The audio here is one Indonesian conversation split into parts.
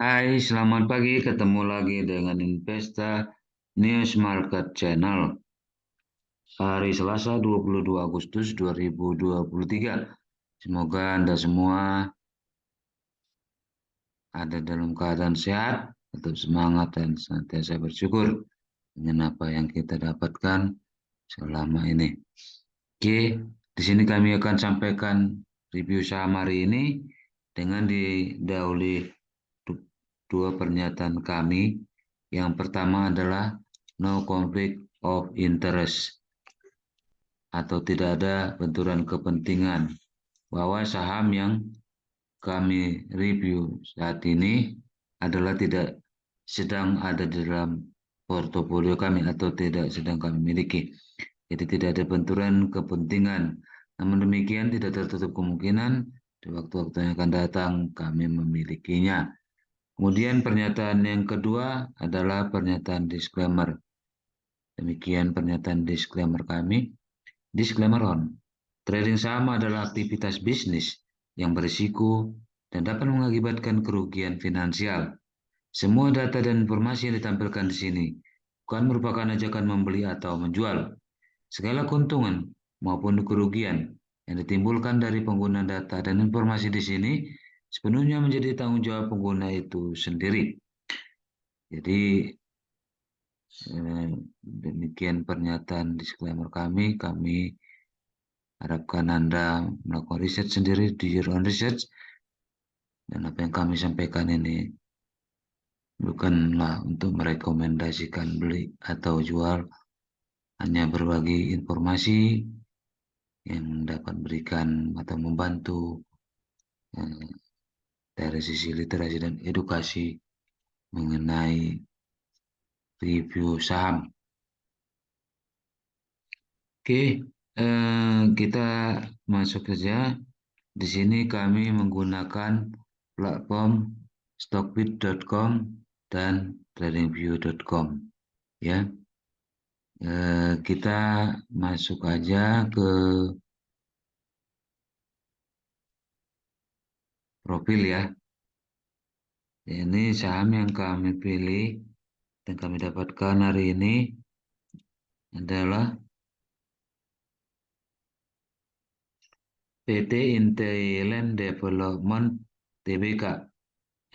Hai, selamat pagi. Ketemu lagi dengan Investa News Market Channel. Hari Selasa 22 Agustus 2023. Semoga Anda semua ada dalam keadaan sehat, tetap semangat dan senantiasa bersyukur dengan apa yang kita dapatkan selama ini. Oke, di sini kami akan sampaikan review saham hari ini dengan didahului dua pernyataan kami. Yang pertama adalah no conflict of interest atau tidak ada benturan kepentingan, bahwa saham yang kami review saat ini adalah tidak sedang ada di dalam portofolio kami atau tidak sedang kami miliki. Jadi tidak ada benturan kepentingan. Namun demikian tidak tertutup kemungkinan di waktu-waktu yang akan datang kami memilikinya. Kemudian pernyataan yang kedua adalah pernyataan disclaimer. Demikian pernyataan disclaimer kami. Disclaimer on. Trading saham adalah aktivitas bisnis yang berisiko dan dapat mengakibatkan kerugian finansial. Semua data dan informasi yang ditampilkan di sini bukan merupakan ajakan membeli atau menjual. Segala keuntungan maupun kerugian yang ditimbulkan dari pengguna data dan informasi di sini sepenuhnya menjadi tanggung jawab pengguna itu sendiri. Jadi demikian pernyataan disclaimer kami. Kami harapkan Anda melakukan riset sendiri, do your own research, dan apa yang kami sampaikan ini bukanlah untuk merekomendasikan beli atau jual, hanya berbagi informasi yang dapat berikan atau membantu dari sisi literasi dan edukasi mengenai review saham. Oke, kita masuk saja. Di sini kami menggunakan platform stockbit.com dan tradingview.com. Ya, kita masuk aja ke profil ya. Ini saham yang kami pilih dan kami dapatkan hari ini adalah PT Intelland Development Tbk,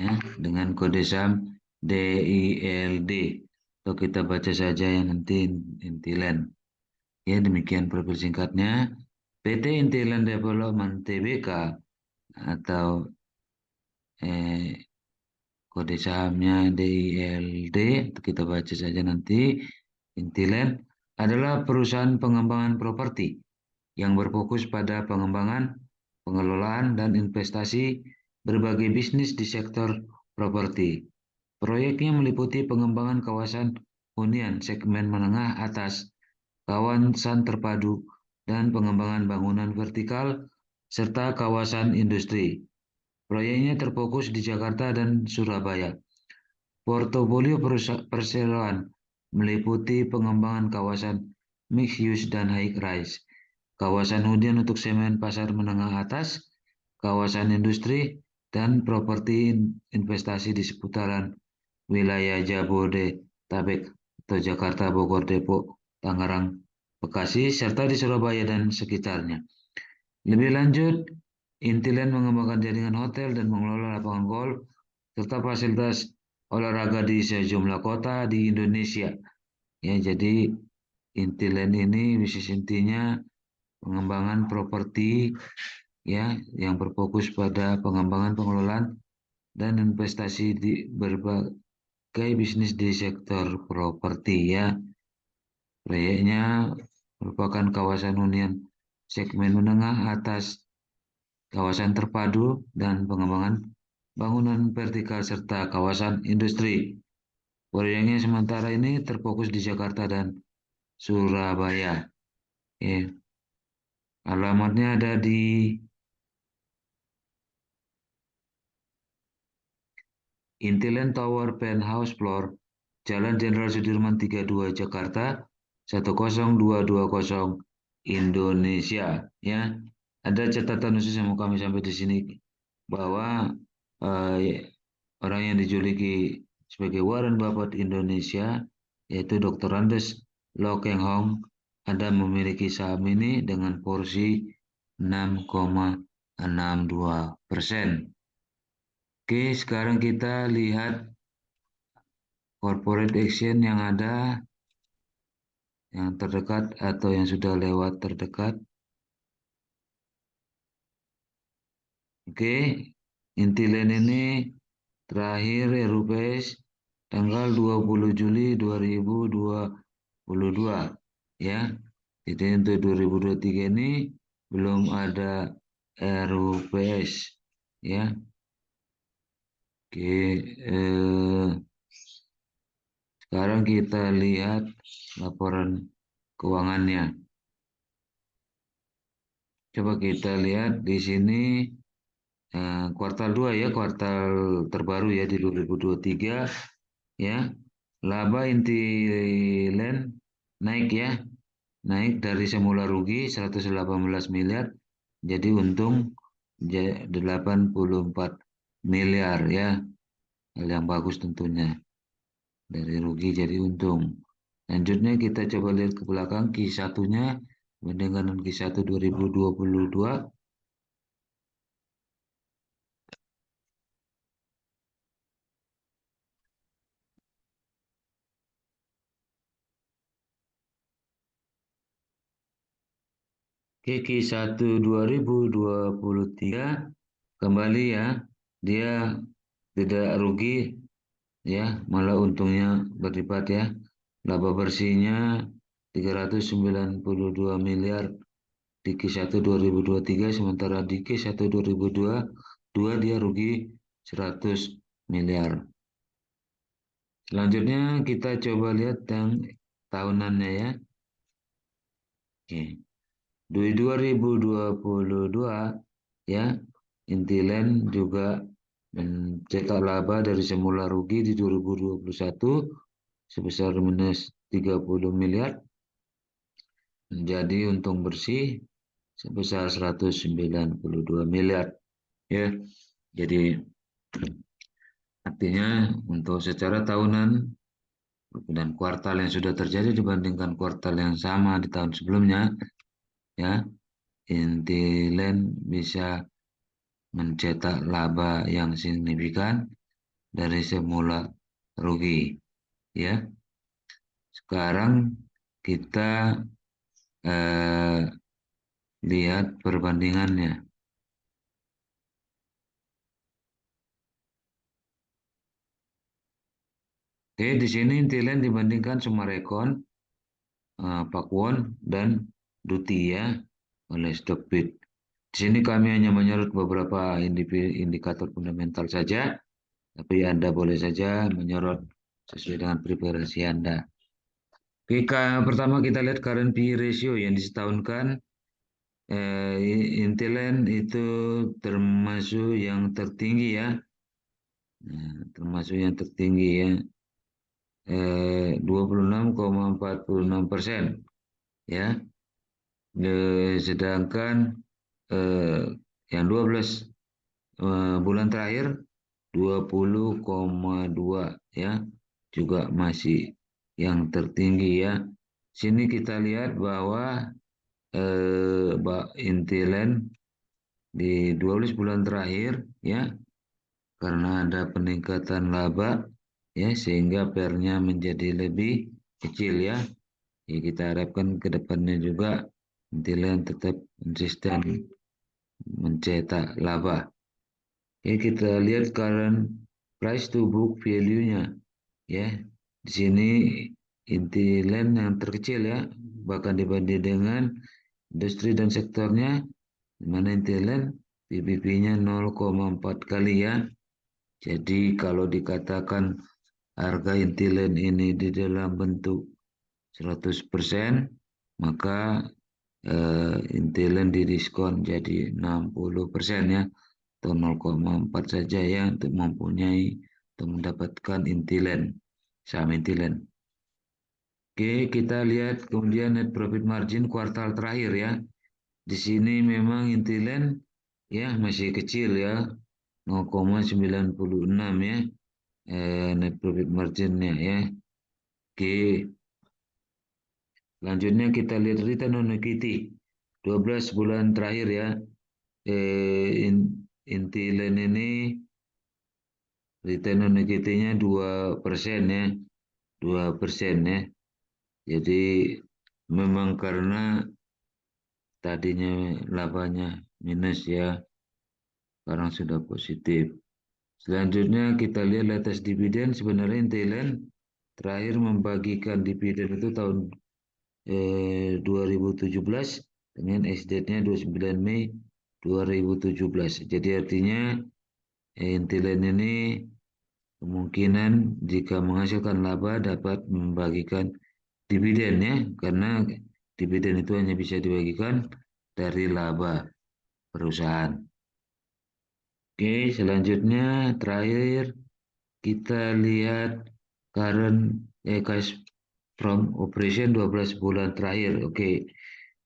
ya, dengan kode saham DILD, atau kita baca saja yang nanti Intiland. Ya, demikian profil singkatnya. PT Intiland Development Tbk atau kode sahamnya DILD, kita baca saja nanti. Intiland adalah perusahaan pengembangan properti yang berfokus pada pengembangan, pengelolaan, dan investasi berbagai bisnis di sektor properti. Proyeknya meliputi pengembangan kawasan hunian segmen menengah atas, kawasan terpadu, dan pengembangan bangunan vertikal, serta kawasan industri. Proyeknya terfokus di Jakarta dan Surabaya. Portofolio perseroan meliputi pengembangan kawasan mixed use dan high rise, kawasan hunian untuk segmen pasar menengah atas, kawasan industri, dan properti investasi di seputaran wilayah Jabodetabek atau Jakarta, Bogor, Depok, Tangerang, Bekasi, serta di Surabaya dan sekitarnya. Lebih lanjut, Intiland mengembangkan jaringan hotel dan mengelola lapangan golf serta fasilitas olahraga di sejumlah kota di Indonesia. Ya, jadi Intiland ini bisnis intinya pengembangan properti, ya, yang berfokus pada pengembangan, pengelolaan, dan investasi di berbagai bisnis di sektor properti, ya. Proyeknya merupakan kawasan hunian segmen menengah atas, kawasan terpadu, dan pengembangan bangunan vertikal serta kawasan industri. Proyeknya sementara ini terfokus di Jakarta dan Surabaya. Ya. Alamatnya ada di Intiland Tower Penthouse Floor, Jalan Jenderal Sudirman 32 Jakarta 10220 Indonesia. Ya, ada catatan khusus yang mau kami sampai di sini, bahwa orang yang dijuluki sebagai Warren Buffett Indonesia, yaitu Dr. Andes Lo Keng Hong, ada memiliki saham ini dengan porsi 6,62%. Oke, sekarang kita lihat corporate action yang ada, yang terdekat atau yang sudah lewat terdekat. Oke, Intiland ini terakhir RUPS tanggal 20 Juli 2022 ya. Jadi untuk 2023 ini belum ada RUPS ya. Oke, sekarang kita lihat laporan keuangannya. Coba kita lihat di sini kuartal 2 ya, kuartal terbaru ya di 2023 ya. Laba Intiland naik ya, naik dari semula rugi 118 miliar jadi untung 84 miliar ya. Hal yang bagus tentunya. Dari rugi jadi untung. Selanjutnya kita coba lihat ke belakang Q1-nya dengan Q1 2022. Q1 2023 kembali ya, dia tidak rugi ya, malah untungnya berlipat ya. Laba bersihnya 392 miliar di Q1 2023, sementara di Q1 2022 dia rugi 100 miliar. Selanjutnya kita coba lihat yang tahunannya ya. Oke. Di 2022 ya, Intiland juga mencetak laba dari semula rugi di 2021 sebesar minus 30 miliar menjadi untung bersih sebesar 192 miliar ya. Jadi artinya untuk secara tahunan dan kuartal yang sudah terjadi dibandingkan kuartal yang sama di tahun sebelumnya ya, Intiland bisa mencetak laba yang signifikan dari semula rugi ya. Sekarang kita eh, lihat perbandingannya. Oke, di sini Intiland dibandingkan Summarecon, Pakuwon dan Duti ya oleh Stockbit. Di sini kami hanya menyorot beberapa indikator fundamental saja, tapi Anda boleh saja menyorot sesuai dengan preferensi Anda. Oke, pertama kita lihat current PE ratio yang disetahunkan. Intiland itu termasuk yang tertinggi ya. Nah, termasuk yang tertinggi ya. 26,46% ya. Sedangkan eh, yang 12 bulan terakhir 20,2 ya, juga masih yang tertinggi ya. Sini kita lihat bahwa Intiland di 12 bulan terakhir ya, karena ada peningkatan laba ya, sehingga pernya menjadi lebih kecil ya. Ya, kita harapkan ke depannya juga Intiland tetap konsisten mencetak laba. Ya, kita lihat current price to book value-nya ya. Di sini Intiland yang terkecil ya, bahkan dibanding dengan industri dan sektornya, di mana Intiland PBB-nya 0,4 kali ya. Jadi kalau dikatakan harga Intiland ini di dalam bentuk 100%, maka Intiland didiskon jadi 60% ya, atau 0,4 saja ya untuk mempunyai atau mendapatkan Intiland, saham Intiland. Oke, kita lihat kemudian net profit margin kuartal terakhir ya. Di sini memang Intiland ya masih kecil ya, 0,96 ya, net profit marginnya ya. Oke, selanjutnya kita lihat return on equity 12 bulan terakhir ya. Intiland ini return on equity-nya 2% ya, 2% ya. Jadi memang karena tadinya labanya minus ya, sekarang sudah positif. Selanjutnya kita lihat latest dividen. Sebenarnya Thailand terakhir membagikan dividen itu tahun 2017 dengan ex-date-nya 29 Mei 2017. Jadi artinya Thailand ini kemungkinan jika menghasilkan laba dapat membagikan dividen ya, karena dividen itu hanya bisa dibagikan dari laba perusahaan. Oke, selanjutnya terakhir kita lihat current cash from operation 12 bulan terakhir. Oke,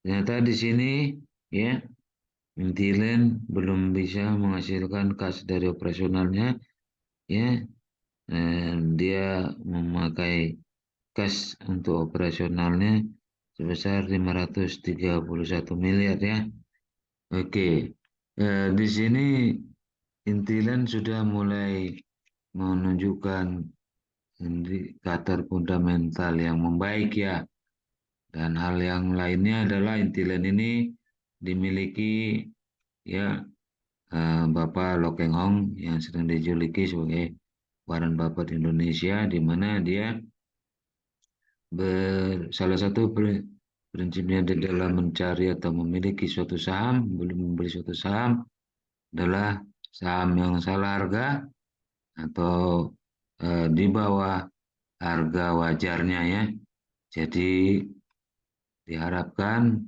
ternyata di sini ya Intiland belum bisa menghasilkan cash dari operasionalnya ya. Dia memakai cash untuk operasionalnya sebesar 531 miliar ya. Oke, di sini Intiland sudah mulai menunjukkan indikator fundamental yang membaik ya. Dan hal yang lainnya adalah Intiland ini dimiliki ya Bapak Lo Keng Hong yang sering dijuluki sebagai Warren Buffett Indonesia, di mana dia salah satu prinsipnya di dalam mencari atau memiliki suatu saham, belum membeli suatu saham adalah saham yang salah harga atau di bawah harga wajarnya ya. Jadi diharapkan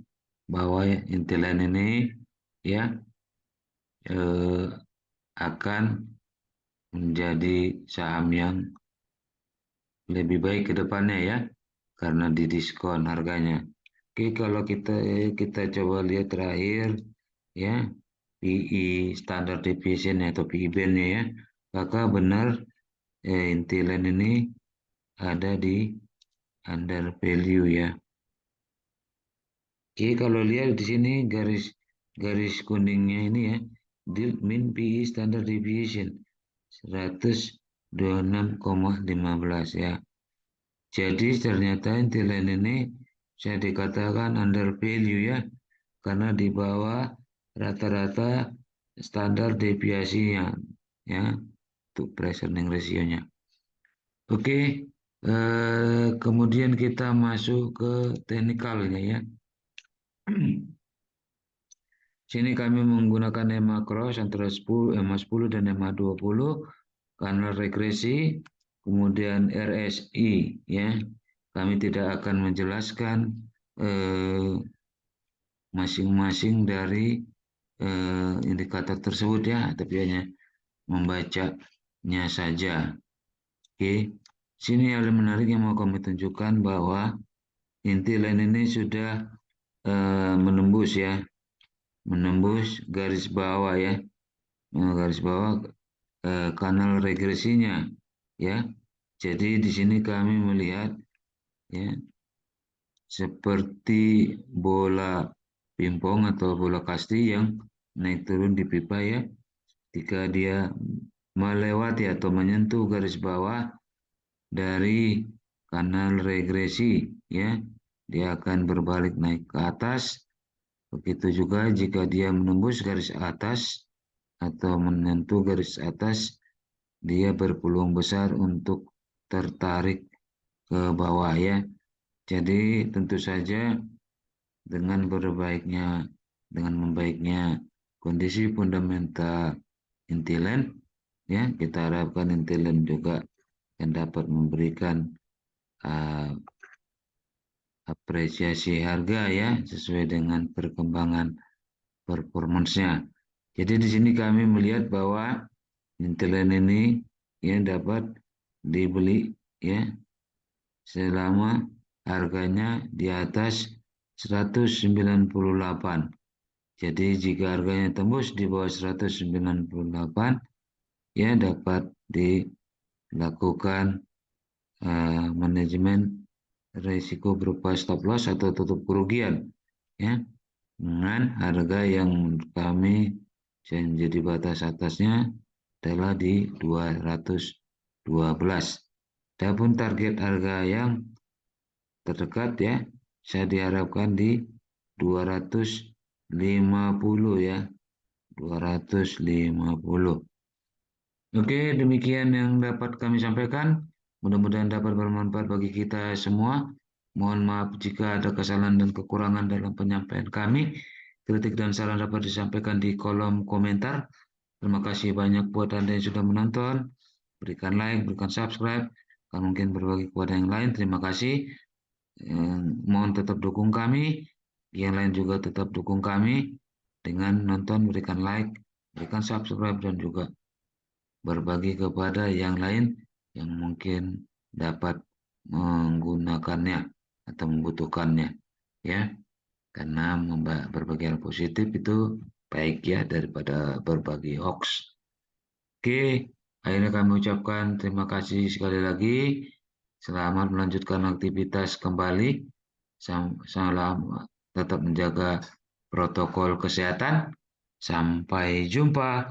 bahwa Intiland ini ya eh, akan menjadi saham yang lebih baik ke depannya ya, karena didiskon harganya. Oke, kalau kita coba lihat terakhir ya, PE standard deviation atau PE band-nya ya, maka benar Intiland ini ada di under value ya. Oke, kalau lihat di sini garis kuningnya ini ya, mean PE standard deviation 126,15 ya. Jadi ternyata Intiland ini saya dikatakan under value ya, karena di bawah rata-rata standar deviasinya ya, untuk price earning ratio-nya. Oke, kemudian kita masuk ke teknikalnya ya. Sini kami menggunakan EMA cross antara 10, EMA 10 dan EMA 20, kanal regresi, kemudian RSI ya. Kami tidak akan menjelaskan masing-masing dari indikator tersebut ya, tapi hanya membacanya saja. Oke, sini ada menarik yang mau kami tunjukkan bahwa Intiland ini sudah menembus ya, menembus garis bawah ya, garis bawah kanal regresinya ya. Jadi di sini kami melihat ya seperti bola pingpong atau bola kasti yang naik turun di pipa ya. Jika dia melewati atau menyentuh garis bawah dari kanal regresi ya, dia akan berbalik naik ke atas. Begitu juga jika dia menembus garis atas atau menyentuh garis atas, dia berpeluang besar untuk tertarik ke bawah ya. Jadi tentu saja dengan membaiknya kondisi fundamental Intiland ya, kita harapkan Intiland juga akan dapat memberikan uh, apresiasi harga ya sesuai dengan perkembangan performance-nya. Jadi di sini kami melihat bahwa Intiland ini ya dapat dibeli ya selama harganya di atas 198. Jadi jika harganya tembus di bawah 198, ya dapat dilakukan manajemen risiko berupa stop loss atau tutup kerugian, ya, dengan harga yang menurut kami jadi batas atasnya adalah di 212. Adapun target harga yang terdekat, ya, saya diharapkan di 250, ya, 250. Oke, demikian yang dapat kami sampaikan. Mudah-mudahan dapat bermanfaat bagi kita semua. Mohon maaf jika ada kesalahan dan kekurangan dalam penyampaian kami. Kritik dan saran dapat disampaikan di kolom komentar. Terima kasih banyak buat Anda yang sudah menonton. Berikan like, berikan subscribe, dan mungkin berbagi kepada yang lain. Terima kasih. Mohon tetap dukung kami. Yang lain juga tetap dukung kami dengan nonton, berikan like, berikan subscribe, dan juga berbagi kepada yang lain yang mungkin dapat menggunakannya atau membutuhkannya, ya, karena berbagi hal positif itu baik, ya, daripada berbagi hoax. Oke, akhirnya kami ucapkan terima kasih sekali lagi. Selamat melanjutkan aktivitas kembali. Salam, tetap menjaga protokol kesehatan. Sampai jumpa.